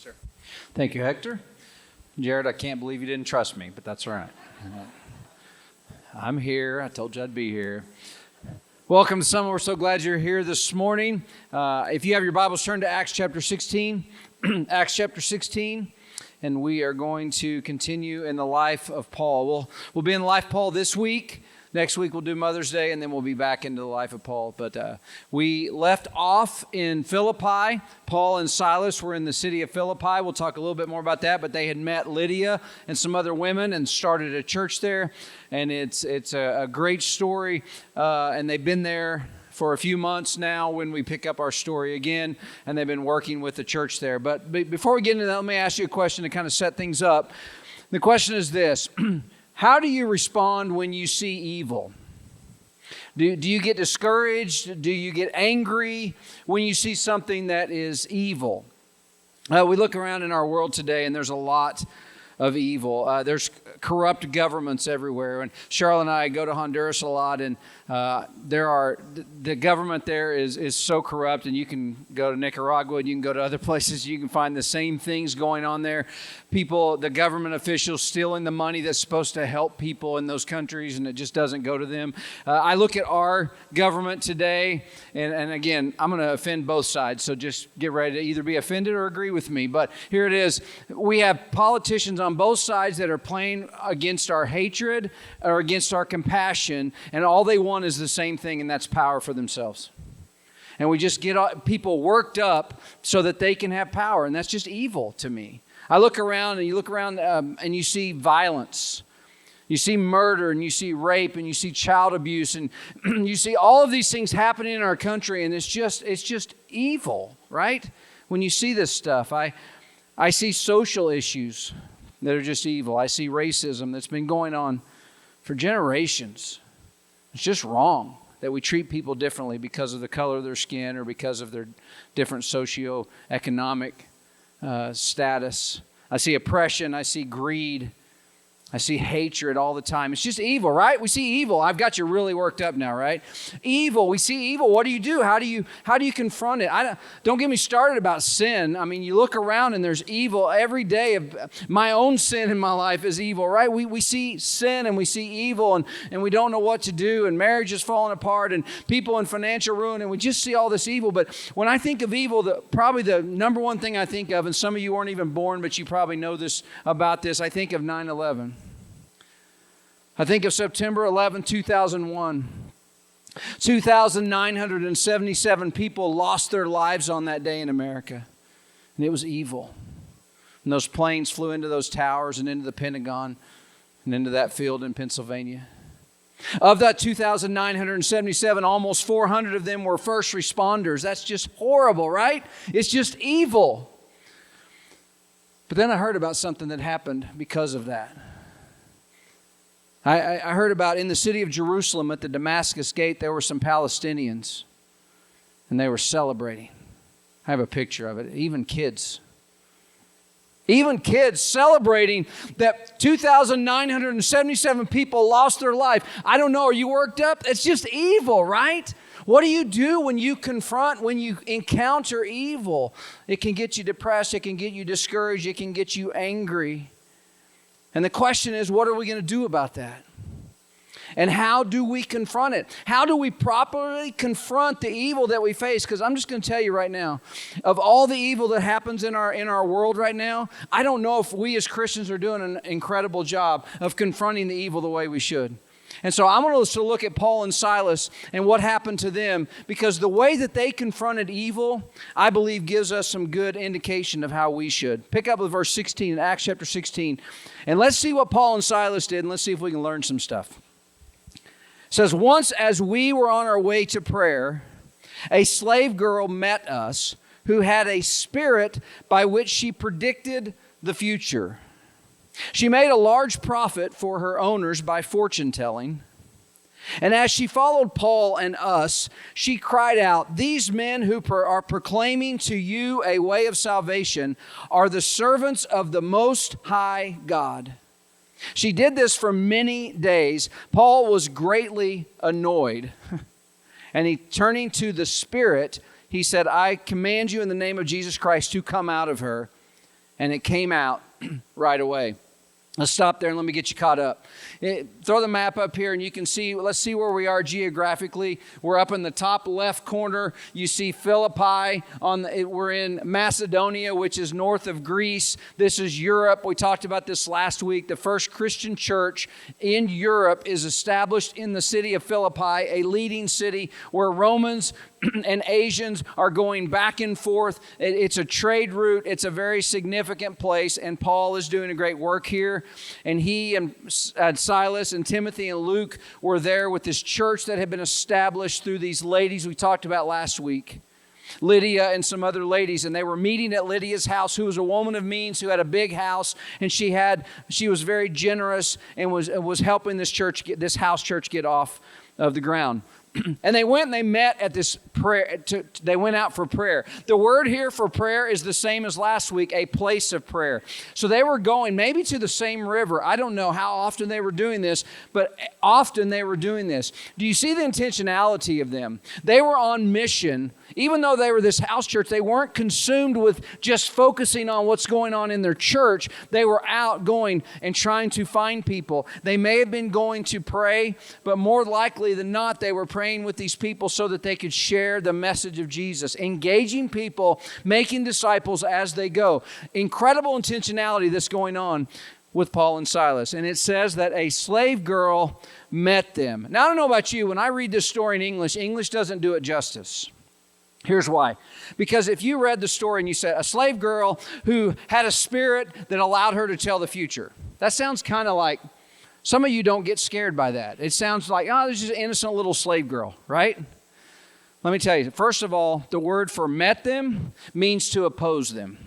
Sir. Thank you, Hector. Jared, I can't believe you didn't trust me, but that's all right. I'm here. I told you I'd be here. Welcome to Summit. We're so glad you're here this morning. If you have your Bibles, turn to Acts chapter 16. Acts chapter 16. And we are going to continue in the life of Paul. We'll be in the life of Paul this week. Next week we'll do Mother's Day, and then we'll be back into the life of Paul. But we left off in Philippi. Paul and Silas were in the city of Philippi. We'll talk a little bit more about that. But they had met Lydia and some other women and started a church there. And it's a great story. And they've been there for a few months now when we pick up our story again. And they've been working with the church there. But before we get into that, let me ask you a question to kind of set things up. The question is this. How do you respond when you see evil? Do you get discouraged? Do you get angry when you see something that is evil? We look around in our world today and there's a lot of evil. There's corrupt governments everywhere. And Charlotte and I go to Honduras a lot, and the government there is so corrupt. And you can go to Nicaragua, and you can go to other places. You can find the same things going on there. The government officials stealing the money that's supposed to help people in those countries, and it just doesn't go to them. I look at our government today, and again, I'm going to offend both sides. So just get ready to either be offended or agree with me. But here it is. We have politicians on both sides that are playing against our hatred or against our compassion, and all they want is the same thing, and that's power for themselves. And we just get people worked up so that they can have power, and that's just evil to me. I look around, and you look around and you see violence. You see murder, and you see rape, and you see child abuse, and you see all of these things happening in our country, and it's just evil, right? When you see this stuff, I see social issues that are just evil. I see racism that's been going on for generations. It's just wrong that we treat people differently because of the color of their skin or because of their different socioeconomic status. I see oppression. I see greed. I see hatred all the time. It's just evil, right? We see evil. I've got you really worked up now, right? Evil. We see evil. What do? How do you confront it? Don't get me started about sin. I mean, you look around and there's evil every day. My own sin in my life is evil, right? We see sin and we see evil and we don't know what to do, and marriage is falling apart and people in financial ruin, and we just see all this evil. But when I think of evil, probably the number one thing I think of, and some of you weren't even born, but you probably know this about this, I think of 9/11. I think of September 11, 2001. 2,977 people lost their lives on that day in America. And it was evil. And those planes flew into those towers and into the Pentagon and into that field in Pennsylvania. Of that 2,977, almost 400 of them were first responders. That's just horrible, right? It's just evil. But then I heard about something that happened because of that. I heard about in the city of Jerusalem at the Damascus Gate, there were some Palestinians, and they were celebrating. I have a picture of it. Even kids celebrating that 2,977 people lost their life. I don't know, are you worked up? It's just evil, right? What do you do when you encounter evil? It can get you depressed, it can get you discouraged, it can get you angry. And the question is, what are we going to do about that? And how do we confront it? How do we properly confront the evil that we face? Because I'm just going to tell you right now, of all the evil that happens in our world right now, I don't know if we as Christians are doing an incredible job of confronting the evil the way we should. And so I'm going to look at Paul and Silas and what happened to them, because the way that they confronted evil, I believe, gives us some good indication of how we should. Pick up with verse 16 in Acts chapter 16, and let's see what Paul and Silas did, and let's see if we can learn some stuff. It says, once as we were on our way to prayer, a slave girl met us who had a spirit by which she predicted the future. She made a large profit for her owners by fortune telling. And as she followed Paul and us, she cried out, "These men who are proclaiming to you a way of salvation are the servants of the Most High God." She did this for many days. Paul was greatly annoyed. And turning to the spirit, he said, "I command you in the name of Jesus Christ to come out of her." and it came out right away. Let's stop there and let me get you caught up. Throw the map up here and you can see, let's see where we are geographically. We're up in the top left corner. You see Philippi. We're in Macedonia, which is north of Greece. This is Europe. We talked about this last week. The first Christian church in Europe is established in the city of Philippi, a leading city where Romans and Asians are going back and forth. It's a trade route. It's a very significant place, and Paul is doing a great work here. And he and Silas and Timothy and Luke were there with this church that had been established through these ladies we talked about last week, Lydia and some other ladies, and they were meeting at Lydia's house, who was a woman of means, who had a big house, and she was very generous and was helping this house church get off of the ground. And they went and they met at this prayer. They went out for prayer. The word here for prayer is the same as last week, a place of prayer. So they were going maybe to the same river. I don't know how often they were doing this, but often they were doing this. Do you see the intentionality of them? They were on mission. Even though they were this house church, they weren't consumed with just focusing on what's going on in their church. They were out going and trying to find people. They may have been going to pray, but more likely than not, they were praying with these people so that they could share the message of Jesus, engaging people, making disciples as they go. Incredible intentionality that's going on with Paul and Silas. And it says that a slave girl met them. Now, I don't know about you, when I read this story in English doesn't do it justice. Here's why. Because if you read the story and you said a slave girl who had a spirit that allowed her to tell the future, that sounds kind of like, some of you don't get scared by that. It sounds like, oh, this is an innocent little slave girl, right? Let me tell you, first of all, the word for met them means to oppose them.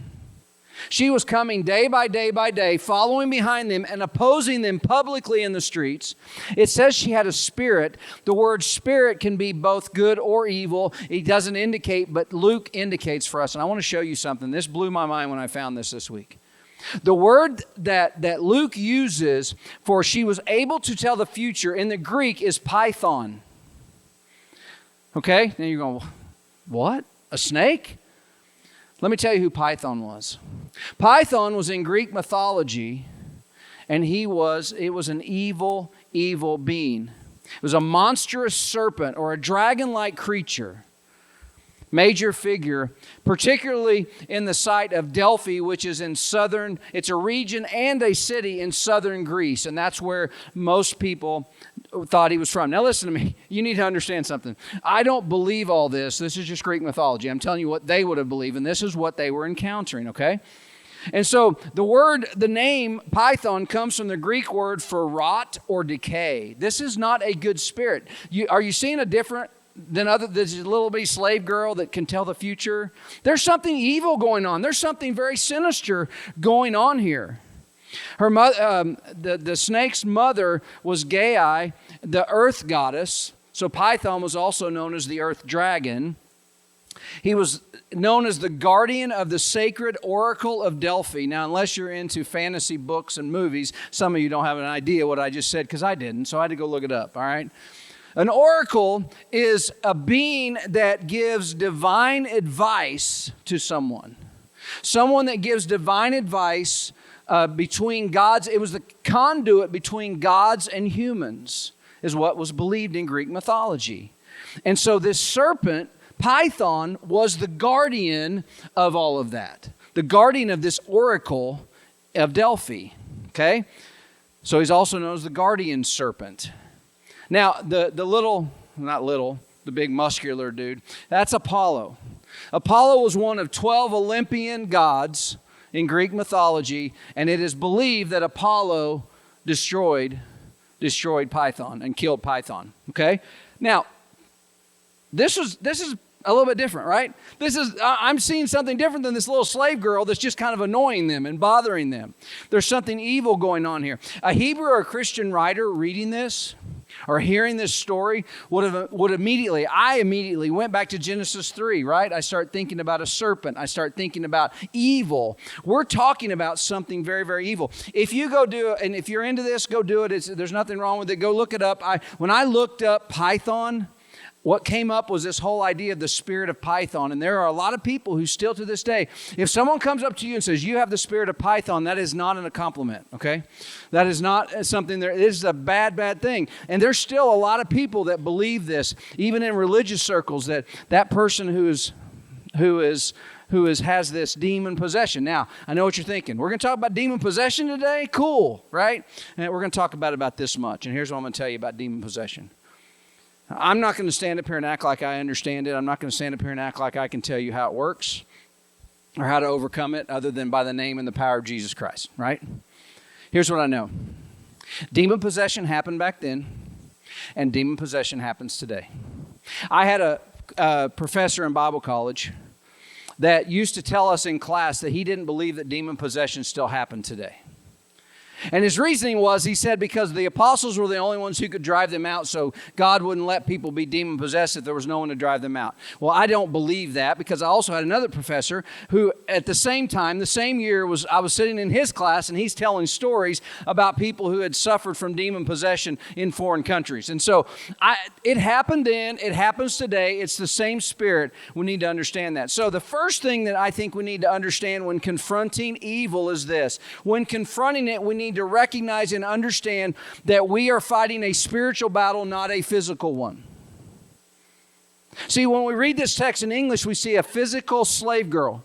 She was coming day by day by day, following behind them and opposing them publicly in the streets. It says she had a spirit. The word spirit can be both good or evil. It doesn't indicate, but Luke indicates for us. And I want to show you something. This blew my mind when I found this week. The word that Luke uses for she was able to tell the future in the Greek is python. Okay? Now you're going, what? A snake? Let me tell you who Python was. Python was in Greek mythology, and it was an evil, evil being. It was a monstrous serpent or a dragon-like creature. Major figure, particularly in the site of Delphi, which is it's a region and a city in southern Greece, and that's where most people thought he was from. Now listen to me, you need to understand something. I don't believe all this. This is just Greek mythology. I'm telling you what they would have believed, and this is what they were encountering, okay? And so the name Python comes from the Greek word for rot or decay. This is not a good spirit. Are you seeing a different than this little bitty slave girl that can tell the future? There's something evil going on. There's something very sinister going on here. Her mother, the snake's mother was Gai, the earth goddess. So Python was also known as the earth dragon. He was known as the guardian of the sacred oracle of Delphi. Now, unless you're into fantasy books and movies, some of you don't have an idea what I just said because I didn't, so I had to go look it up, all right? An oracle is a being that gives divine advice to someone. Someone that gives divine advice between gods. It was the conduit between gods and humans, is what was believed in Greek mythology. And so this serpent, Python, was the guardian of all of that. The guardian of this oracle of Delphi. Okay? So he's also known as the guardian serpent. Now, the big muscular dude, that's Apollo. Apollo was one of 12 Olympian gods in Greek mythology, and it is believed that Apollo destroyed Python and killed Python. Okay? Now, this is a little bit different, right? I'm seeing something different than this little slave girl that's just kind of annoying them and bothering them. There's something evil going on here. A Hebrew or Christian writer reading this or hearing this story would immediately went back to Genesis 3, right? I start thinking about a serpent. I start thinking about evil. We're talking about something very, very evil. If you go do it, and if you're into this, go do it. There's nothing wrong with it. Go look it up. When I looked up Python, what came up was this whole idea of the spirit of Python. And there are a lot of people who still to this day, if someone comes up to you and says, you have the spirit of Python, that is not a compliment, okay? That is not something there. It is a bad, bad thing. And there's still a lot of people that believe this, even in religious circles, that person who has this demon possession. Now, I know what you're thinking. We're going to talk about demon possession today? Cool, right? And we're going to talk about this much. And here's what I'm going to tell you about demon possession. I'm not going to stand up here and act like I understand it. I'm not going to stand up here and act like I can tell you how it works or how to overcome it other than by the name and the power of Jesus Christ, right? Here's what I know. Demon possession happened back then, and demon possession happens today. I had a professor in Bible college that used to tell us in class that he didn't believe that demon possession still happened today. And his reasoning was, he said, because the apostles were the only ones who could drive them out, so God wouldn't let people be demon-possessed if there was no one to drive them out. Well, I don't believe that, because I also had another professor who, at the same time, the same year, I was sitting in his class, and he's telling stories about people who had suffered from demon possession in foreign countries. And so it happened then, it happens today, it's the same spirit. We need to understand that. So the first thing that I think we need to understand when confronting evil is this. When confronting it, we need to recognize and understand that we are fighting a spiritual battle, not a physical one. See, when we read this text in English, we see a physical slave girl.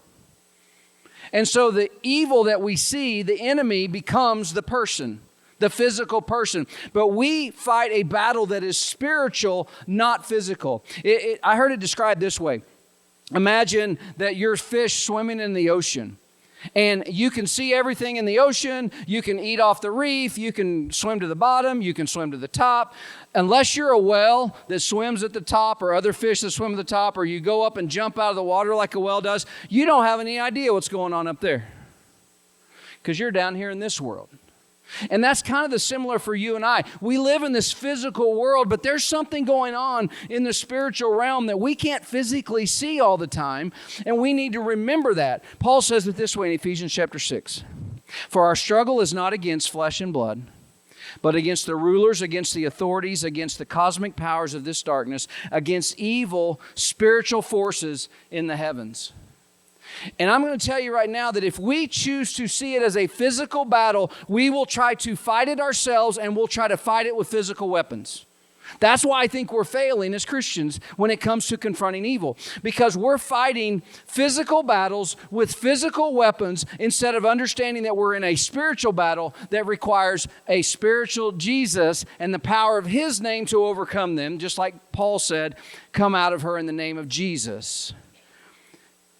And so the evil that we see, the enemy, becomes the person, the physical person. But we fight a battle that is spiritual, not physical. I heard it described this way. Imagine that you're fish swimming in the ocean. And you can see everything in the ocean. You can eat off the reef. You can swim to the bottom. You can swim to the top. Unless you're a whale that swims at the top, or other fish that swim at the top, or you go up and jump out of the water like a whale does, you don't have any idea what's going on up there, because you're down here in this world. And that's kind of the similar for you and I. We live in this physical world, but there's something going on in the spiritual realm that we can't physically see all the time, and we need to remember that. Paul says it this way in Ephesians chapter 6. For our struggle is not against flesh and blood, but against the rulers, against the authorities, against the cosmic powers of this darkness, against evil spiritual forces in the heavens. And I'm going to tell you right now that if we choose to see it as a physical battle, we will try to fight it ourselves, and we'll try to fight it with physical weapons. That's why I think we're failing as Christians when it comes to confronting evil, because we're fighting physical battles with physical weapons instead of understanding that we're in a spiritual battle that requires a spiritual Jesus and the power of His name to overcome them, just like Paul said, come out of her in the name of Jesus.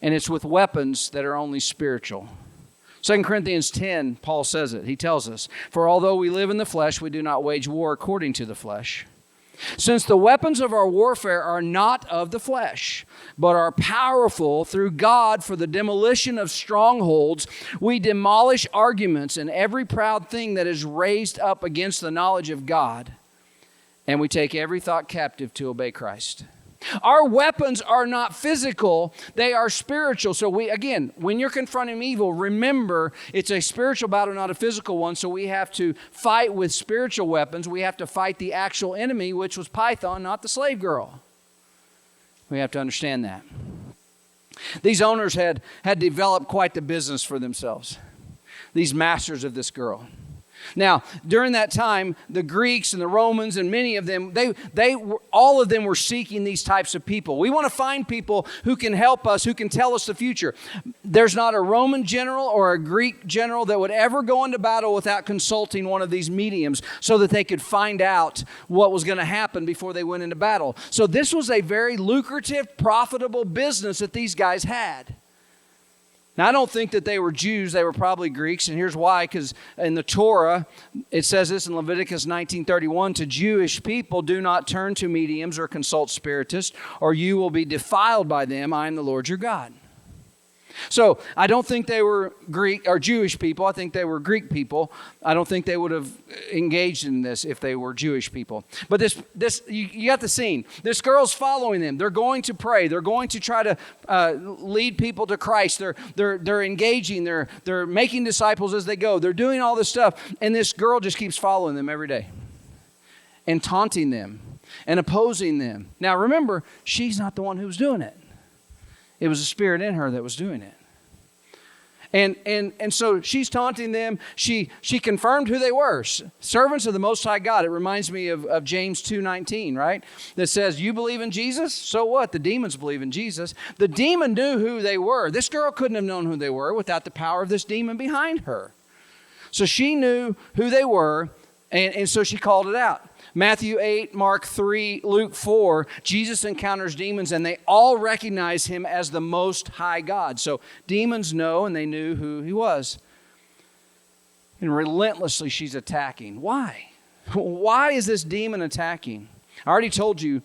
And it's with weapons that are only spiritual. 2 Corinthians 10, Paul says it. He tells us, for although we live in the flesh, we do not wage war according to the flesh. Since the weapons of our warfare are not of the flesh, but are powerful through God for the demolition of strongholds, we demolish arguments and every proud thing that is raised up against the knowledge of God, and we take every thought captive to obey Christ. Our weapons are not physical, they are spiritual. So when you're confronting evil, remember it's a spiritual battle, not a physical one. So we have to fight with spiritual weapons. We have to fight the actual enemy, which was Python, not the slave girl. We have to understand that. These owners had developed quite the business for themselves, these masters of this girl. Now, during that time, the Greeks and the Romans and many of them, all of them were seeking these types of people. We want to find people who can help us, who can tell us the future. There's not a Roman general or a Greek general that would ever go into battle without consulting one of these mediums so that they could find out what was going to happen before they went into battle. So this was a very lucrative, profitable business that these guys had. Now, I don't think that they were Jews. They were probably Greeks. And here's why. Because in the Torah, it says this in Leviticus 19:31, to Jewish people, do not turn to mediums or consult spiritists, or you will be defiled by them. I am the Lord your God. So I don't think they were Greek or Jewish people. I think they were Greek people. I don't think they would have engaged in this if they were Jewish people. But this you got the scene. This girl's following them. They're going to pray. They're going to try to lead people to Christ. They're engaging. They're making disciples as they go. They're doing all this stuff. And this girl just keeps following them every day and taunting them and opposing them. Now remember, she's not the one who was doing it. It was the spirit in her that was doing it. And so she's taunting them. She confirmed who they were. Servants of the Most High God. It reminds me of James 2:19, right? That says, you believe in Jesus? So what? The demons believe in Jesus. The demon knew who they were. This girl couldn't have known who they were without the power of this demon behind her. So she knew who they were, and so she called it out. Matthew 8, Mark 3, Luke 4, Jesus encounters demons and they all recognize him as the Most High God. So demons know and they knew who he was. And relentlessly she's attacking. Why? Why is this demon attacking? I already told you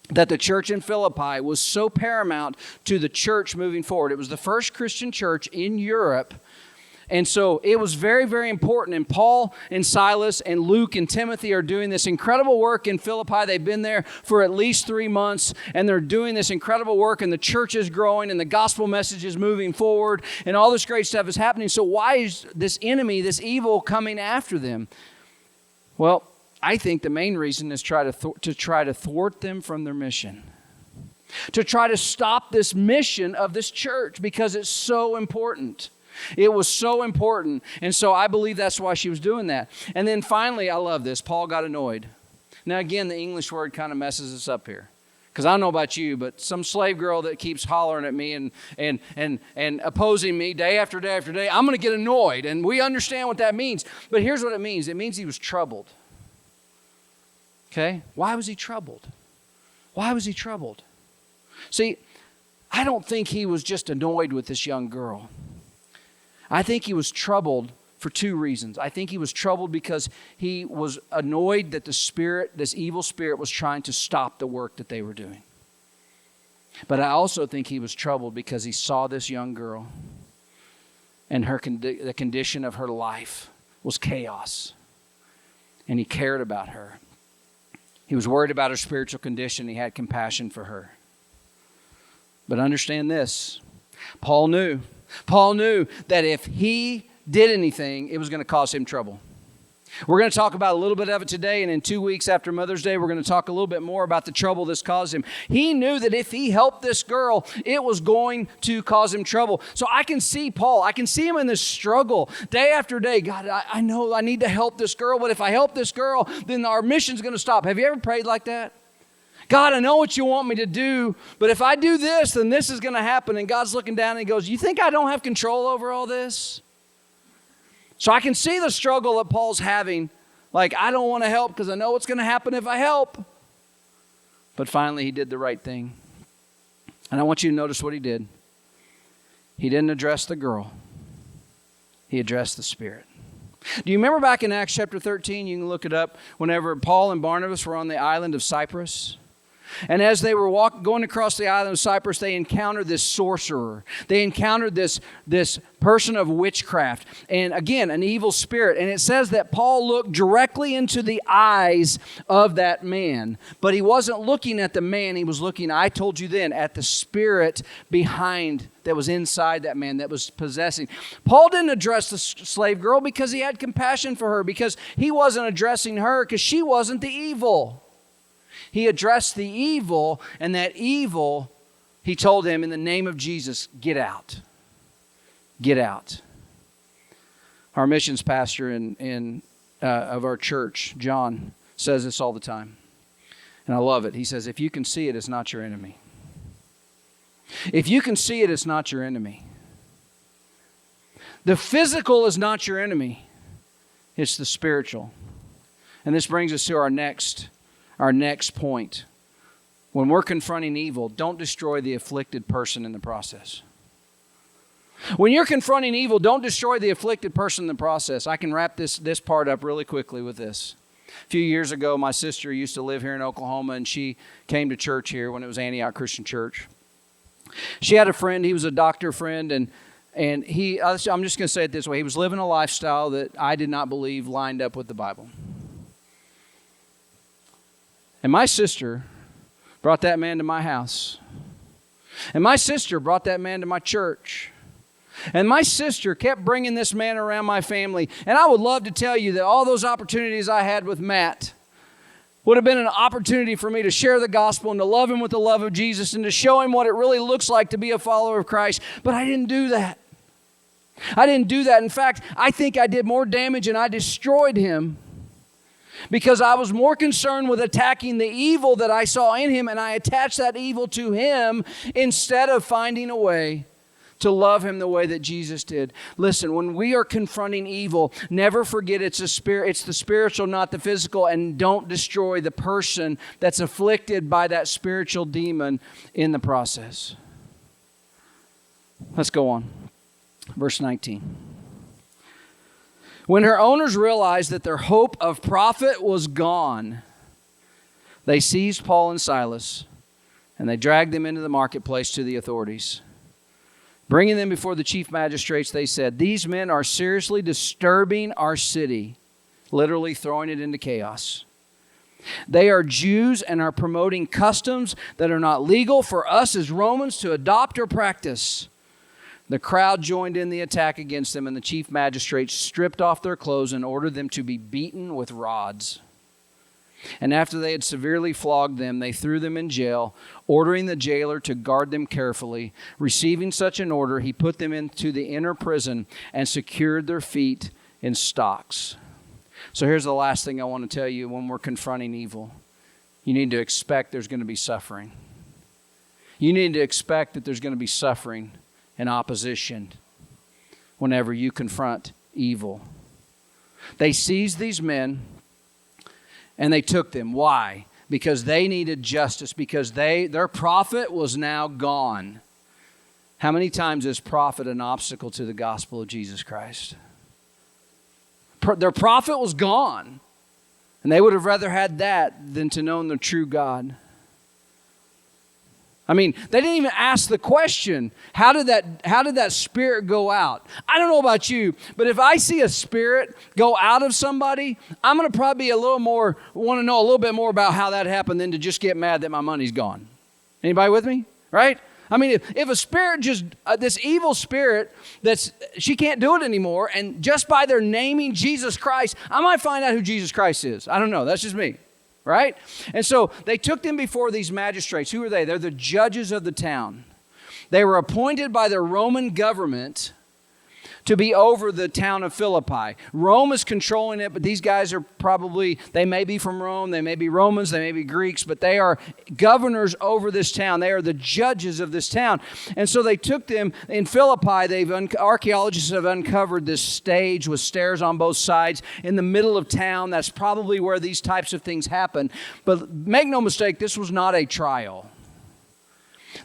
that the church in Philippi was so paramount to the church moving forward. It was the first Christian church in Europe. And so it was very, very important. And Paul and Silas and Luke and Timothy are doing this incredible work in Philippi. They've been there for at least 3 months, and they're doing this incredible work, and the church is growing, and the gospel message is moving forward, and all this great stuff is happening. So why is this enemy, this evil, coming after them? Well, I think the main reason is to try to thwart them from their mission. To try to stop this mission of this church because it's so important. It was so important. And so I believe that's why she was doing that. And then finally, I love this. Paul got annoyed. Now, again, the English word kind of messes us up here. Because I don't know about you, but some slave girl that keeps hollering at me and opposing me day after day after day, I'm going to get annoyed. And we understand what that means. But here's what it means. It means he was troubled. Okay? Why was he troubled? Why was he troubled? See, I don't think he was just annoyed with this young girl. I think he was troubled for 2 reasons. I think he was troubled because he was annoyed that the spirit, this evil spirit, was trying to stop the work that they were doing. But I also think he was troubled because he saw this young girl and the condition of her life was chaos. And he cared about her. He was worried about her spiritual condition. He had compassion for her. But understand this, Paul knew that if he did anything, it was going to cause him trouble. We're going to talk about a little bit of it today, and in 2 weeks after Mother's Day, we're going to talk a little bit more about the trouble this caused him. He knew that if he helped this girl, it was going to cause him trouble. So I can see Paul. I can see him in this struggle day after day. God, I know I need to help this girl, but if I help this girl, then our mission's going to stop. Have you ever prayed like that? God, I know what you want me to do, but if I do this, then this is going to happen. And God's looking down and he goes, you think I don't have control over all this? So I can see the struggle that Paul's having. Like, I don't want to help because I know what's going to happen if I help. But finally, he did the right thing. And I want you to notice what he did. He didn't address the girl. He addressed the spirit. Do you remember back in Acts chapter 13? You can look it up. Whenever Paul and Barnabas were on the island of Cyprus. And as they were going across the island of Cyprus, they encountered this sorcerer. They encountered this person of witchcraft. And again, an evil spirit. And it says that Paul looked directly into the eyes of that man. But he wasn't looking at the man. He was looking, I told you then, at the spirit behind that was inside that man that was possessing. Paul didn't address the slave girl because he had compassion for her. Because he wasn't addressing her because she wasn't the evil. He addressed the evil, and that evil, he told him, in the name of Jesus, get out. Get out. Our missions pastor of our church, John, says this all the time. And I love it. He says, if you can see it, it's not your enemy. If you can see it, it's not your enemy. The physical is not your enemy. It's the spiritual. And this brings us to our next point. When we're confronting evil, don't destroy the afflicted person in the process. When you're confronting evil, don't destroy the afflicted person in the process. I can wrap this part up really quickly with this. A few years ago, my sister used to live here in Oklahoma, and she came to church here when it was Antioch Christian Church. She had a friend. He was a doctor friend, and I'm just going to say it this way. He was living a lifestyle that I did not believe lined up with the Bible. And my sister brought that man to my house. And my sister brought that man to my church. And my sister kept bringing this man around my family. And I would love to tell you that all those opportunities I had with Matt, Would have been an opportunity for me to share the gospel and to love him with the love of Jesus and to show him what it really looks like to be a follower of Christ. But I didn't do that. I didn't do that. In fact, I think I did more damage and I destroyed him because I was more concerned with attacking the evil that I saw in him, and I attached that evil to him instead of finding a way to love him the way that Jesus did. Listen, when we are confronting evil, never forget it's the spiritual, not the physical, and don't destroy the person that's afflicted by that spiritual demon in the process. Let's go on. Verse 19. When her owners realized that their hope of profit was gone, they seized Paul and Silas, and they dragged them into the marketplace to the authorities. Bringing them before the chief magistrates, they said, "These men are seriously disturbing our city," literally throwing it into chaos. "They are Jews and are promoting customs that are not legal for us as Romans to adopt or practice." The crowd joined in the attack against them, and the chief magistrates stripped off their clothes and ordered them to be beaten with rods. And after they had severely flogged them, they threw them in jail, ordering the jailer to guard them carefully. Receiving such an order, he put them into the inner prison and secured their feet in stocks. So here's the last thing I want to tell you when we're confronting evil. You need to expect there's going to be suffering. You need to expect that there's going to be suffering and opposition whenever you confront evil. They seized these men and they took them. Why? Because they needed justice, because their prophet was now gone. How many times is prophet an obstacle to the gospel of Jesus Christ? Their prophet was gone, and they would have rather had that than to know the true God. I mean, they didn't even ask the question, how did that spirit go out? I don't know about you, but if I see a spirit go out of somebody, I'm going to probably want to know a little bit more about how that happened than to just get mad that my money's gone. Anybody with me? Right? I mean, if a spirit this evil spirit, she can't do it anymore, and just by their naming Jesus Christ, I might find out who Jesus Christ is. I don't know. That's just me. Right? And so they took them before these magistrates. Who are they? They're the judges of the town. They were appointed by the Roman government to be over the town of Philippi. Rome is controlling it, but these guys are they may be from Rome, they may be Romans, they may be Greeks, but they are governors over this town. They are the judges of this town. And so they took them in Philippi. Archaeologists have uncovered this stage with stairs on both sides in the middle of town. That's probably where these types of things happen. But make no mistake, this was not a trial.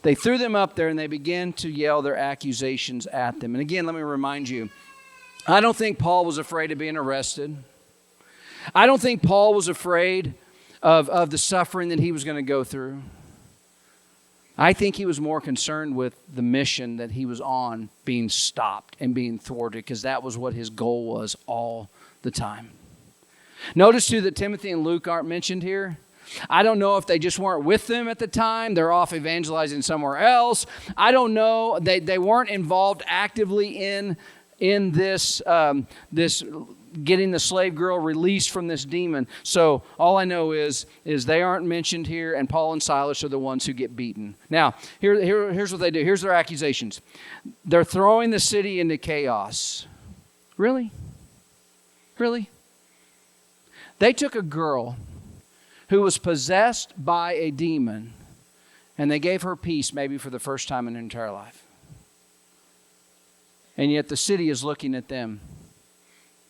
They threw them up there and they began to yell their accusations at them. And again, let me remind you, I don't think Paul was afraid of being arrested. I don't think Paul was afraid of the suffering that he was going to go through. I think he was more concerned with the mission that he was on being stopped and being thwarted, because that was what his goal was all the time. Notice too that Timothy and Luke aren't mentioned here. I don't know if they just weren't with them at the time. They're off evangelizing somewhere else. I don't know. They weren't involved actively in this getting the slave girl released from this demon. So all I know is they aren't mentioned here, and Paul and Silas are the ones who get beaten. Now, here's what they do. Here's their accusations. They're throwing the city into chaos. Really? Really? They took a girl who was possessed by a demon, and they gave her peace maybe for the first time in her entire life. And yet the city is looking at them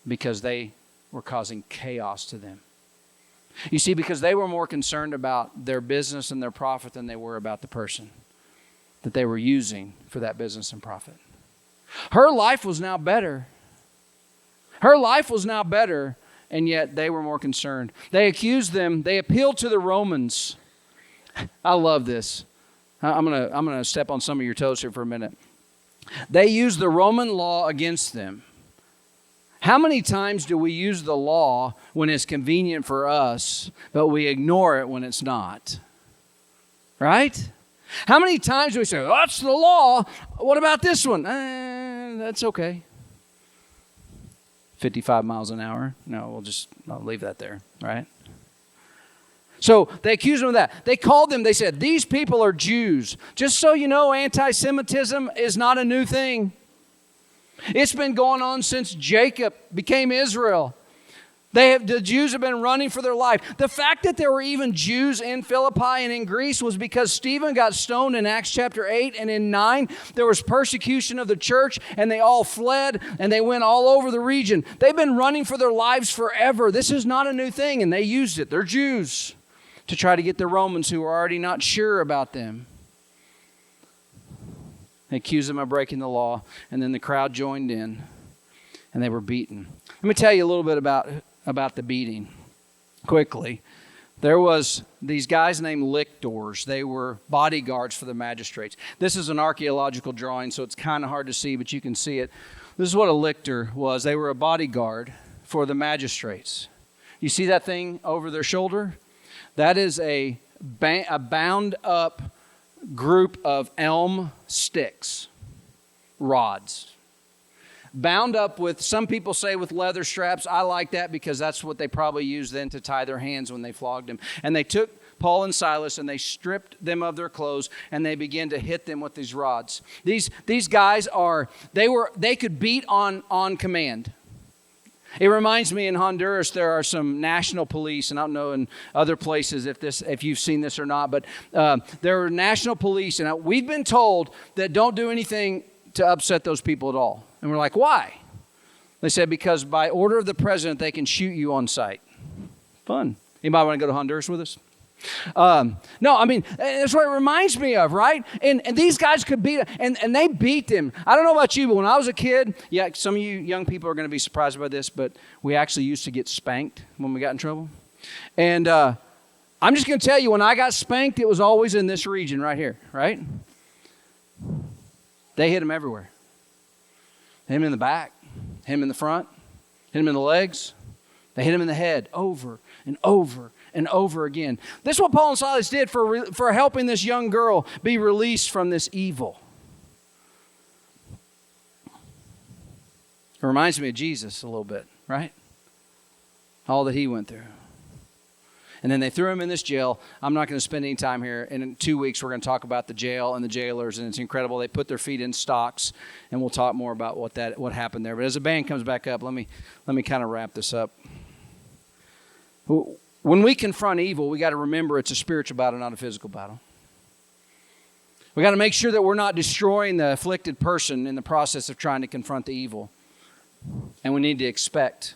because they were causing chaos to them. You see, because they were more concerned about their business and their profit than they were about the person that they were using for that business and profit. Her life was now better. Her life was now better. And yet they were more concerned. They accused them. They appealed to the Romans. I love this. I'm gonna step on some of your toes here for a minute. They used the Roman law against them. How many times do we use the law when it's convenient for us, but we ignore it when it's not? Right? How many times do we say, that's the law. What about this one? That's okay. 55 miles an hour. No, I'll leave that there, right? So they accused them of that. They called them, they said, these people are Jews. Just so you know, anti-Semitism is not a new thing. It's been going on since Jacob became Israel. The Jews have been running for their life. The fact that there were even Jews in Philippi and in Greece was because Stephen got stoned in Acts chapter 8, and in 9, there was persecution of the church, and they all fled, and they went all over the region. They've been running for their lives forever. This is not a new thing, and they used it. They're Jews to try to get the Romans who are already not sure about them. They accused them of breaking the law, and then the crowd joined in, and they were beaten. Let me tell you a little bit about the beating quickly. There was these guys named lictors. They were bodyguards for the magistrates. This is an archaeological drawing, so it's kind of hard to see, but you can see it. This is what a lictor was. They were a bodyguard for the magistrates. You see that thing over their shoulder? That is a bound up group of elm sticks, rods. Bound up with, some people say with leather straps. I like that because that's what they probably used then to tie their hands when they flogged him. And they took Paul and Silas and they stripped them of their clothes and they began to hit them with these rods. These guys they could beat on command. It reminds me in Honduras there are some national police, and I don't know in other places if you've seen this or not, but there are national police, and we've been told that don't do anything to upset those people at all. And we're like, why? They said, because by order of the president, they can shoot you on sight. Fun. Anybody want to go to Honduras with us? No, I mean, that's what it reminds me of, right? And these guys could beat, and they beat them. I don't know about you, but when I was a kid, yeah, some of you young people are going to be surprised by this, but we actually used to get spanked when we got in trouble. And I'm just going to tell you, when I got spanked, it was always in this region right here, right? They hit him everywhere. Hit him in the back, hit him in the front, hit him in the legs. They hit him in the head over and over and over again. This is what Paul and Silas did for helping this young girl be released from this evil. It reminds me of Jesus a little bit, right? All that he went through. And then they threw him in this jail. I'm not going to spend any time here. And in 2 weeks, we're going to talk about the jail and the jailers, and it's incredible. They put their feet in stocks, and we'll talk more about what happened there. But as the band comes back up, let me kind of wrap this up. When we confront evil, we got to remember it's a spiritual battle, not a physical battle. We got to make sure that we're not destroying the afflicted person in the process of trying to confront the evil. And we need to expect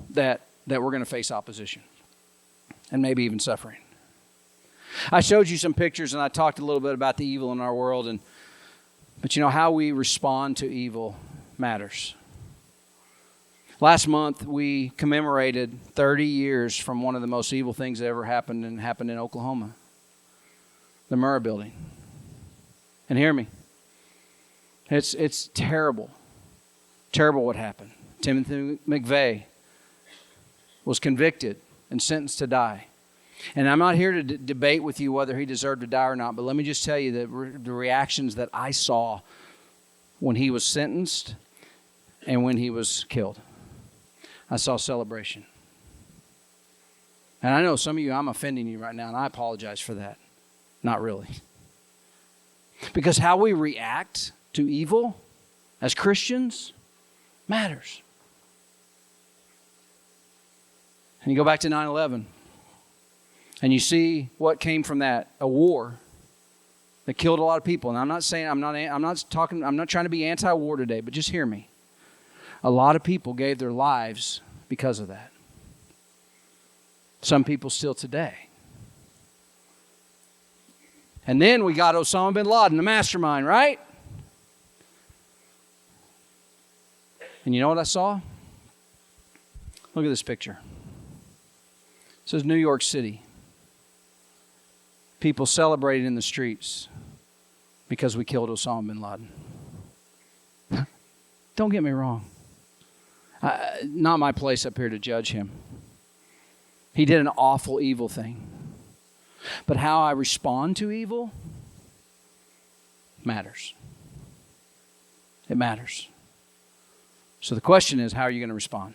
that we're going to face opposition and maybe even suffering. I showed you some pictures and I talked a little bit about the evil in our world, but you know, how we respond to evil matters. Last month we commemorated 30 years from one of the most evil things that ever happened in Oklahoma, the Murrah building. And hear me, it's terrible what happened. Timothy McVeigh was convicted and sentenced to die. And I'm not here to debate with you whether he deserved to die or not, but let me just tell you that the reactions that I saw when he was sentenced and when he was killed. I saw celebration. And I know some of you, I'm offending you right now, and I apologize for that. Not really. Because how we react to evil as Christians matters. And you go back to 9/11, and you see what came from that, a war that killed a lot of people. And I'm not trying to be anti-war today, but just hear me. A lot of people gave their lives because of that. Some people still today. And then we got Osama bin Laden, the mastermind, right? And you know what I saw? Look at this picture. It says New York City. People celebrated in the streets because we killed Osama bin Laden. Don't get me wrong. Not my place up here to judge him. He did an awful, evil thing. But how I respond to evil matters. It matters. So the question is, how are you going to respond?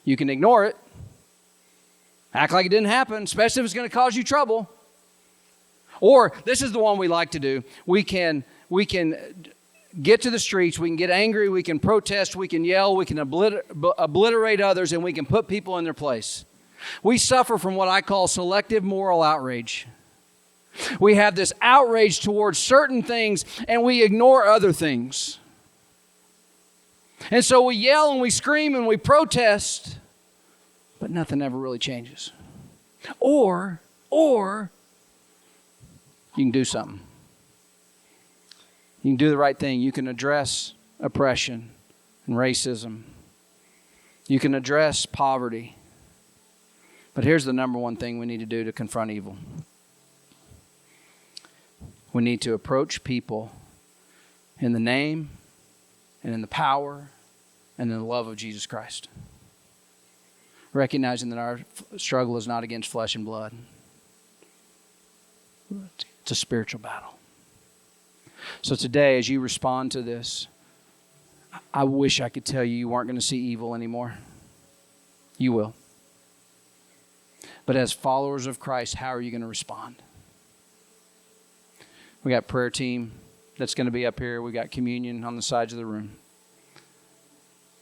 You can ignore it. Act like it didn't happen, especially if it's going to cause you trouble. Or this is the one we like to do. We can get to the streets, we can get angry, we can protest, we can yell, we can obliterate others, and we can put people in their place. We suffer from what I call selective moral outrage. We have this outrage towards certain things, and we ignore other things. And so we yell and we scream and we protest, but nothing ever really changes. Or you can do something. You can do the right thing. You can address oppression and racism. You can address poverty. But here's the number one thing we need to do to confront evil. We need to approach people in the name and in the power and in the love of Jesus Christ. Recognizing that our struggle is not against flesh and blood. It's a spiritual battle. So today, as you respond to this, I wish I could tell you you weren't going to see evil anymore. You will. But as followers of Christ, how are you going to respond? We got prayer team that's going to be up here. We got communion on the sides of the room.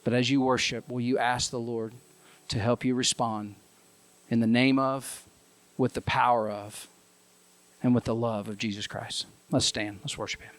But as you worship, will you ask the Lord to help you respond in the name of, with the power of, and with the love of Jesus Christ? Let's stand. Let's worship Him.